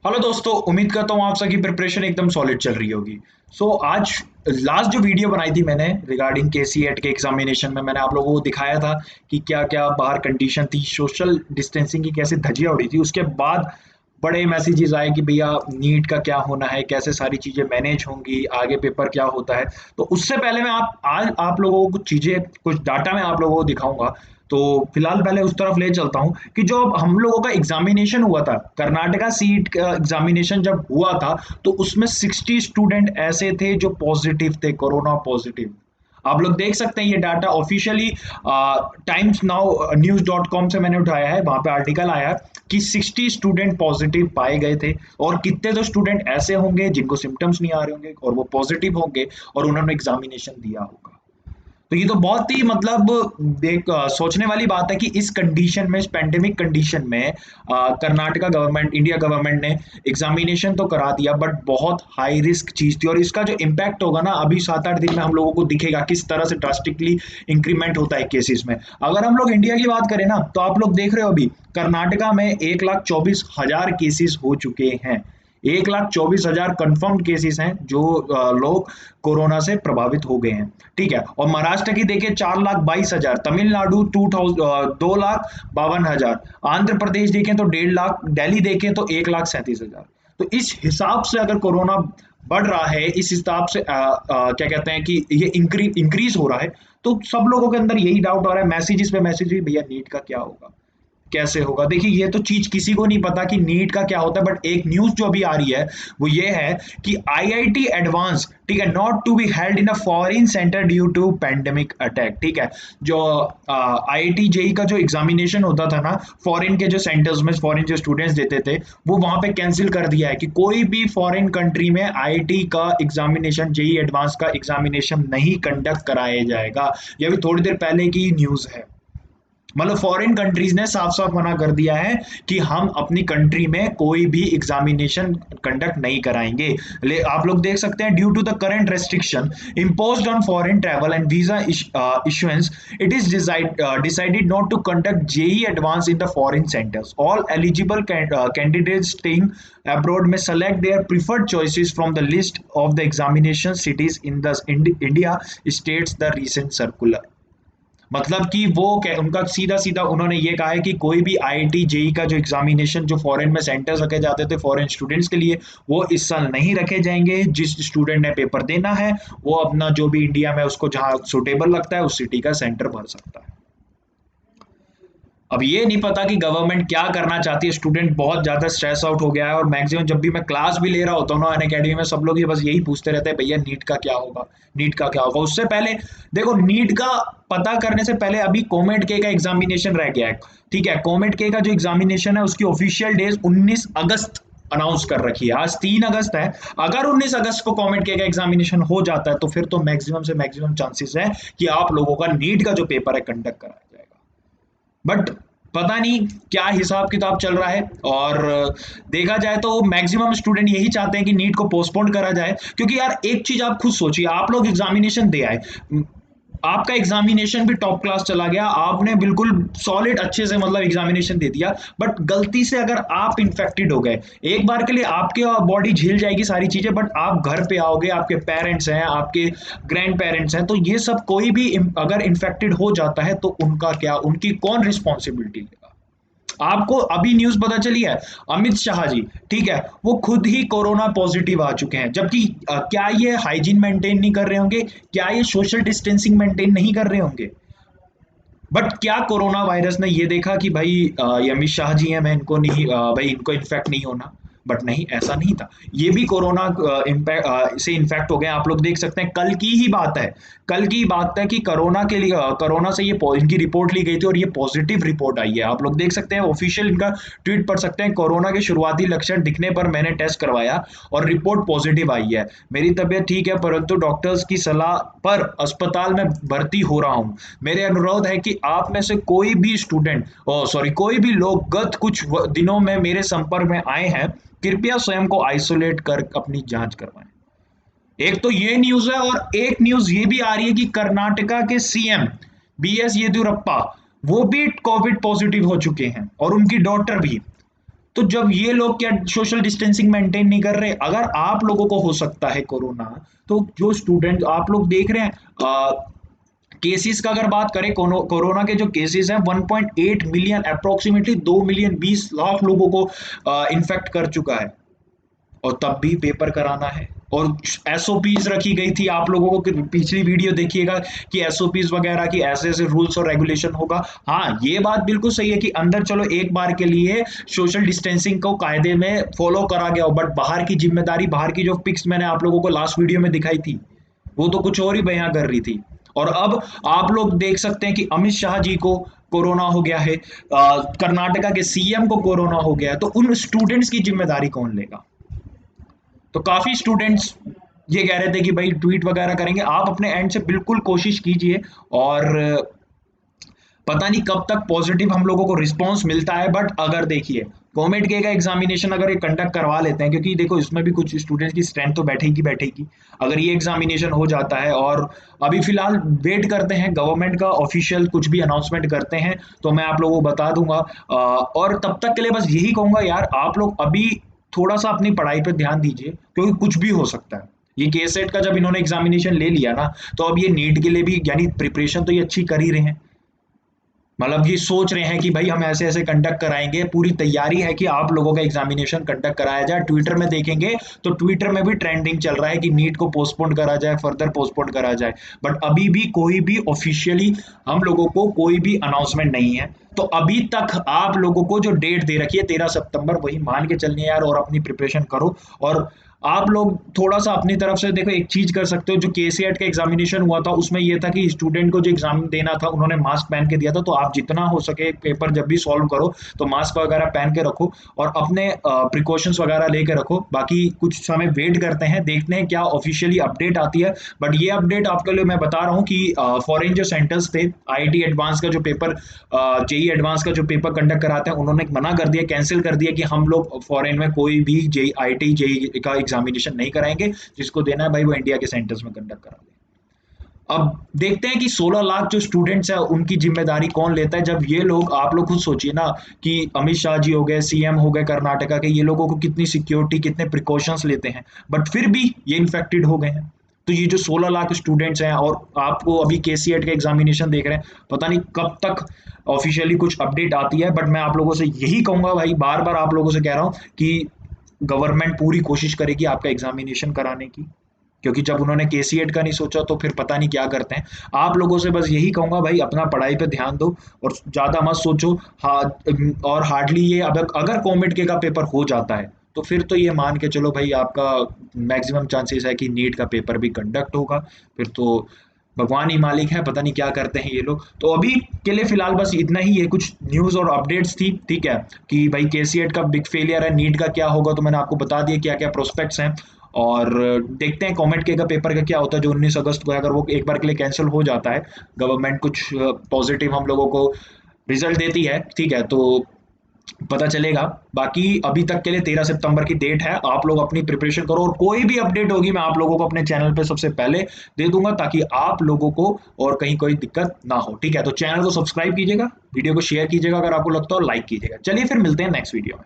Hello दोस्तों, उम्मीद करता हूँ आप सबकी प्रिपरेशन एकदम सॉलिड चल रही होगी। आज लास्ट जो वीडियो बनाई थी मैंने रिगार्डिंग केसीएट के एग्जामिनेशन में मैंने आप लोगों को दिखाया था कि क्या-क्या बाहर कंडीशन थी, सोशल डिस्टेंसिंग की कैसे धज्जियाँ उड़ी थी। उसके बाद बड़े मैसेजेस आए कि भैया नीट का क्या होना है, कैसे सारी चीज़ें मैनेज होंगी, आगे पेपर क्या होता है। तो उससे पहले मैं आप आज आप लोगों को कुछ चीज़ें, कुछ डाटा मैं आप लोगों को दिखाऊँगा। तो फिलहाल पहले उस तरफ ले चलता हूँ कि जो अब हम लोगों का एग्जामिनेशन हुआ था, कर्नाटका सीट का एग्जामिनेशन जब हुआ था, तो उसमें 60 स्टूडेंट ऐसे थे जो पॉजिटिव थे, कोरोना पॉजिटिव। आप लोग देख सकते हैं ये data officially times now news dot com से मैंने उठाया है, वहां पे आर्टिकल आया है कि 60 स्टूडेंट पॉजिटिव पाए गए थे। और कितने तो स्टूडेंट ऐसे होंगे जिनको सिम्टम्स नहीं आ रहे होंगे और वो पॉजिटिव होंगे और उन्होंने एग्जामिनेशन दिया होगा। तो ये तो बहुत ही मतलब सोचने वाली बात है कि इस कंडीशन में, इस पैंडेमिक कंडीशन में कर्नाटका गवर्नमेंट, इंडिया गवर्नमेंट ने एग्जामिनेशन तो करा दिया, बट बहुत हाई रिस्क चीज थी। और इसका जो इम्पैक्ट होगा ना, अभी 7-8 दिन में हम लोगों को दिखेगा किस तरह से ड्रास्टिकली इंक्रीमेंट होता है केसेस में। अगर हम लोग इंडिया की बात करें ना, तो आप लोग देख रहे हो अभी कर्नाटका में 1,24,000 केसेस हो चुके हैं। 1,24,000 कंफर्म्ड केसेस हैं जो लोग कोरोना से प्रभावित हो गए हैं। ठीक है। और महाराष्ट्र की देखिए 4,22,000, तमिलनाडु 2,52,000, आंध्र प्रदेश देखें तो 1,50,000, दिल्ली देखें तो 1,37,000। तो इस हिसाब से अगर कोरोना बढ़ रहा है, इस हिसाब से क्या कहते हैं कि ये इंक्रीज हो रहा है, तो सब लोगों के अंदर यही डाउट आ रहा है, मैसेजेस पे मैसेज, भैया नीट का क्या होगा, कैसे होगा। देखिए ये तो चीज किसी को नहीं पता कि नीट का क्या होता है, बट एक न्यूज जो अभी आ रही है वो ये है कि आईआईटी एडवांस, ठीक है, not to be held in a foreign centre due to pandemic attack. ठीक है। जो आईआईटी जेई का जो एग्जामिनेशन होता था ना, फॉरेन के जो सेंटर्स में फॉरेन जो स्टूडेंट्स देते थे, वो वहां पे कैंसिल कर दिया है कि कोई भी फॉरेन कंट्री में आईआईटी का एग्जामिनेशन, जेई एडवांस का एग्जामिनेशन नहीं कंडक्ट कराया जाएगा। ये भी थोड़ी देर पहले की न्यूज है। मतलब फॉरेन कंट्रीज ने साफ साफ मना कर दिया है कि हम अपनी कंट्री में कोई भी एग्जामिनेशन कंडक्ट नहीं कराएंगे। आप लोग देख सकते हैं, due to the current restriction imposed on foreign travel and visa issuance, it is decided not to conduct JEE advance in the foreign centres. All eligible candidates staying abroad may select their preferred choices from the list of the examination cities in the India, states the recent circular। मतलब कि वो उनका सीधा सीधा उन्होंने ये कहा है कि कोई भी आईआईटी जेई का जो एग्जामिनेशन जो फॉरेन में सेंटर्स रखे जाते थे फॉरेन स्टूडेंट्स के लिए, वो इस साल नहीं रखे जाएंगे। जिस स्टूडेंट ने पेपर देना है वो अपना जो भी इंडिया में उसको जहाँ सुटेबल लगता है उस सिटी का सेंटर भर सकता है। अब ये नहीं पता कि गवर्नमेंट क्या करना चाहती है। स्टूडेंट बहुत ज्यादा स्ट्रेस आउट हो गया है, और मैक्सिमम जब भी मैं क्लास भी ले रहा होता हूँ ना अनअकैडमी में, सब लोग ये बस यही पूछते रहते हैं, भैया नीट का क्या होगा, नीट का क्या होगा। उससे पहले देखो, नीट का पता करने से पहले अभी कोमेट के का एग्जामिनेशन रह गया है। ठीक है। कोमेट के का जो एग्जामिनेशन है उसकी ऑफिशियल डेज 19 अगस्त अनाउंस कर रखी है। आज 3 अगस्त है। अगर 19 अगस्त को कॉमेट के का एग्जामिनेशन हो जाता है तो फिर तो मैक्सिमम से मैक्सिमम चांसेस है कि आप लोगों का नीट का जो पेपर है कंडक्ट कराया जाएगा। बट पता नहीं क्या हिसाब किताब चल रहा है। और देखा जाए तो मैक्सिमम स्टूडेंट यही चाहते हैं कि नीट को पोस्टपोन करा जाए, क्योंकि यार एक चीज आप खुद सोचिए, आप लोग एग्जामिनेशन दे आए, आपका एग्जामिनेशन भी टॉप क्लास चला गया, आपने बिल्कुल सॉलिड अच्छे से मतलब एग्जामिनेशन दे दिया, बट गलती से अगर आप इन्फेक्टेड हो गए, एक बार के लिए आपके बॉडी झेल जाएगी सारी चीजें, बट आप घर पे आओगे, आपके पेरेंट्स हैं, आपके ग्रैंड पेरेंट्स हैं, तो ये सब कोई भी अगर इन्फेक्टेड हो जाता है तो उनका क्या, उनकी कौन रिस्पॉन्सिबिलिटी लेगा। आपको अभी न्यूज पता चली है, अमित शाह जी, ठीक है, वो खुद ही कोरोना पॉजिटिव आ चुके हैं, जबकि क्या ये हाइजीन मेंटेन नहीं कर रहे होंगे, क्या ये सोशल डिस्टेंसिंग मेंटेन नहीं कर रहे होंगे। बट क्या कोरोना वायरस ने ये देखा कि भाई ये अमित शाह जी हैं, मैं इनको नहीं भाई इनको इन्फेक्ट नहीं होना। बट नहीं, ऐसा नहीं था। ये भी कोरोना इम्पैक्ट से इन्फेक्ट हो गए। आप लोग देख सकते हैं, कल की ही बात है, कल की बात है कि कोरोना के लिए कोरोना से ये इनकी रिपोर्ट ली गई थी और ये पॉजिटिव रिपोर्ट आई है। आप लोग देख सकते हैं, ऑफिशियल इनका ट्वीट पढ़ सकते हैं, कोरोना के शुरुआती लक्षण दिखने पर मैंने टेस्ट करवाया और रिपोर्ट पॉजिटिव आई है। मेरी तबीयत ठीक है, परंतु डॉक्टर्स की सलाह पर अस्पताल में भर्ती हो रहा हूँ। मेरे अनुरोध है कि आप में से कोई भी स्टूडेंट, सॉरी, कोई भी लोग गत कुछ दिनों में मेरे संपर्क में आए हैं, कृपया स्वयं को आइसोलेट कर अपनी जांच करवाएं। एक तो ये न्यूज है, और एक न्यूज ये भी आ रही है कि कर्नाटका के सीएम बीएस येदियुरप्पा, वो भी कोविड पॉजिटिव हो चुके हैं और उनकी डॉटर भी। तो जब ये लोग क्या सोशल डिस्टेंसिंग मेंटेन नहीं कर रहे, अगर आप लोगों को हो सकता है कोरोना, तो जो स्टूडेंट आप लोग देख रहे हैं, केसेस का अगर बात करें, कोरोना के जो केसेस हैं 1.8 मिलियन, अप्रोक्सीमेटली 2 मिलियन 20 लाख लोगों को इन्फेक्ट कर चुका है, और तब भी पेपर कराना है। और एसओपीज रखी गई थी, आप लोगों को पिछली वीडियो देखिएगा कि एसओपीज वगैरह की ऐसे ऐसे रूल्स और रेगुलेशन होगा। हाँ, ये बात बिल्कुल सही है कि अंदर चलो एक बार के लिए सोशल डिस्टेंसिंग को कायदे में फॉलो करा गया हो, बट बाहर की जिम्मेदारी, बाहर की जो पिक्स मैंने आप लोगों को लास्ट वीडियो में दिखाई थी, वो तो कुछ और ही बयां कर रही थी। और अब आप लोग देख सकते हैं कि अमित शाह जी को कोरोना हो गया है, कर्नाटका के सीएम को कोरोना हो गया है, तो उन स्टूडेंट्स की जिम्मेदारी कौन लेगा? तो काफी स्टूडेंट्स ये कह रहे थे कि भाई ट्वीट वगैरह करेंगे, आप अपने एंड से बिल्कुल कोशिश कीजिए, और पता नहीं कब तक पॉजिटिव हम लोगों को रिस्पॉन्स मिलता है। बट अगर देखिए कॉमेड के का एग्जामिनेशन अगर ये कंडक्ट करवा लेते हैं, क्योंकि देखो इसमें भी कुछ स्टूडेंट्स की स्ट्रेंथ तो बैठेगी बैठेगी, अगर ये एग्जामिनेशन हो जाता है, और अभी फिलहाल वेट करते हैं गवर्नमेंट का ऑफिशियल कुछ भी अनाउंसमेंट करते हैं तो मैं आप लोगों को बता दूंगा। और तब तक के लिए बस यही कहूंगा यार, आप लोग अभी थोड़ा सा अपनी पढ़ाई पर ध्यान दीजिए, क्योंकि कुछ भी हो सकता है। ये के सेट का जब इन्होंने एग्जामिनेशन ले लिया ना, तो अब ये नीट के लिए भी यानी प्रिपरेशन तो ये अच्छी कर ही रहे हैं, मतलब ये सोच रहे हैं कि भाई हम ऐसे ऐसे कंडक्ट कराएंगे, पूरी तैयारी है कि आप लोगों का एग्जामिनेशन कंडक्ट कराया जाए। ट्विटर में देखेंगे तो ट्विटर में भी ट्रेंडिंग चल रहा है कि नीट को पोस्टपोन करा जाए, फर्दर पोस्टपोन करा जाए, बट अभी भी कोई भी ऑफिशियली हम लोगों को कोई भी अनाउंसमेंट नहीं है। तो अभी तक आप लोगों को जो डेट दे रखी है 13 सितंबर, वही मान के चलनी है यार, और अपनी प्रिपरेशन करो। और आप लोग थोड़ा सा अपनी तरफ से देखो, एक चीज कर सकते हो, जो केसीएट का एग्जामिनेशन हुआ था उसमें ये था कि स्टूडेंट को जो एग्जाम देना था उन्होंने मास्क पहन के दिया था, तो आप जितना हो सके पेपर जब भी सॉल्व करो तो मास्क वगैरह पहन के रखो, और अपने प्रिकॉशंस वगैरह लेके रखो। बाकी कुछ समय वेट करते हैं, देखते हैं क्या ऑफिशियली अपडेट आती है। बट ये अपडेट आपके लिए मैं बता रहा हूँ कि फॉरेन जो सेंटर्स थे, आईआईटी एडवांस का जो पेपर, जेई एडवांस का जो पेपर कंडक्ट कराते हैं, उन्होंने मना कर दिया, कैंसिल कर दिया कि हम लोग फॉरेन में कोई भी जेई आईआईटी जेई का एग्जामिनेशन नहीं कराएंगे, जिसको देना है भाई वो इंडिया के सेंटर्स में कंडक्ट करा ले। अब देखते हैं कि 16 लाख जो स्टूडेंट्स हैं उनकी जिम्मेदारी कौन लेता है। जब ये लोग, आप लोग खुद सोचिए ना कि अमित शाह जी हो गए, सीएम हो गए कर्नाटका के, ये लोगों को कितनी सिक्योरिटी, कितने प्रिकॉशंस लेते हैं, बट फिर भी ये इन्फेक्टेड हो गए हैं। तो ये जो 16 लाख स्टूडेंट्स हैं, और आपको अभी केसीएट का एग्जामिनेशन देख रहे हैं, पता नहीं कब तक ऑफिशियली कुछ अपडेट आती है। बट मैं आप लोगों से यही कहूंगा भाई, बार बार आप लोगों से कह रहा हूँ कि गवर्नमेंट पूरी कोशिश करेगी आपका एग्जामिनेशन कराने की, क्योंकि जब उन्होंने केसीएट का नहीं सोचा तो फिर पता नहीं क्या करते हैं। आप लोगों से बस यही कहूंगा भाई, अपना पढ़ाई पे ध्यान दो और ज्यादा मत सोचो। हाँ, और हार्डली ये अगर अगर कॉमेड के का पेपर हो जाता है तो फिर तो ये मान के चलो भाई, आपका मैक्सिमम चांसेस है कि नीट का पेपर भी कंडक्ट होगा। फिर तो भगवान ही मालिक है, पता नहीं क्या करते हैं ये लोग। तो अभी के लिए फिलहाल बस इतना ही है, कुछ न्यूज़ और अपडेट्स थी, ठीक है, कि भाई केसीएट का बिग फेलियर है, नीट का क्या होगा तो मैंने आपको बता दिया क्या क्या प्रोस्पेक्ट्स हैं। और देखते हैं कॉमेट के का पेपर का क्या होता है, जो 19 अगस्त को है, अगर वो एक बार के लिए कैंसिल हो जाता है, गवर्नमेंट कुछ पॉजिटिव हम लोगों को रिजल्ट देती है, ठीक है, तो पता चलेगा। बाकी अभी तक के लिए 13 सितंबर की डेट है, आप लोग अपनी प्रिपरेशन करो, और कोई भी अपडेट होगी मैं आप लोगों को अपने चैनल पे सबसे पहले दे दूंगा, ताकि आप लोगों को और कहीं कोई दिक्कत ना हो, ठीक है। तो चैनल को सब्सक्राइब कीजिएगा, वीडियो को शेयर कीजिएगा, अगर आपको लगता हो लाइक कीजिएगा। चलिए फिर मिलते हैं नेक्स्ट वीडियो में।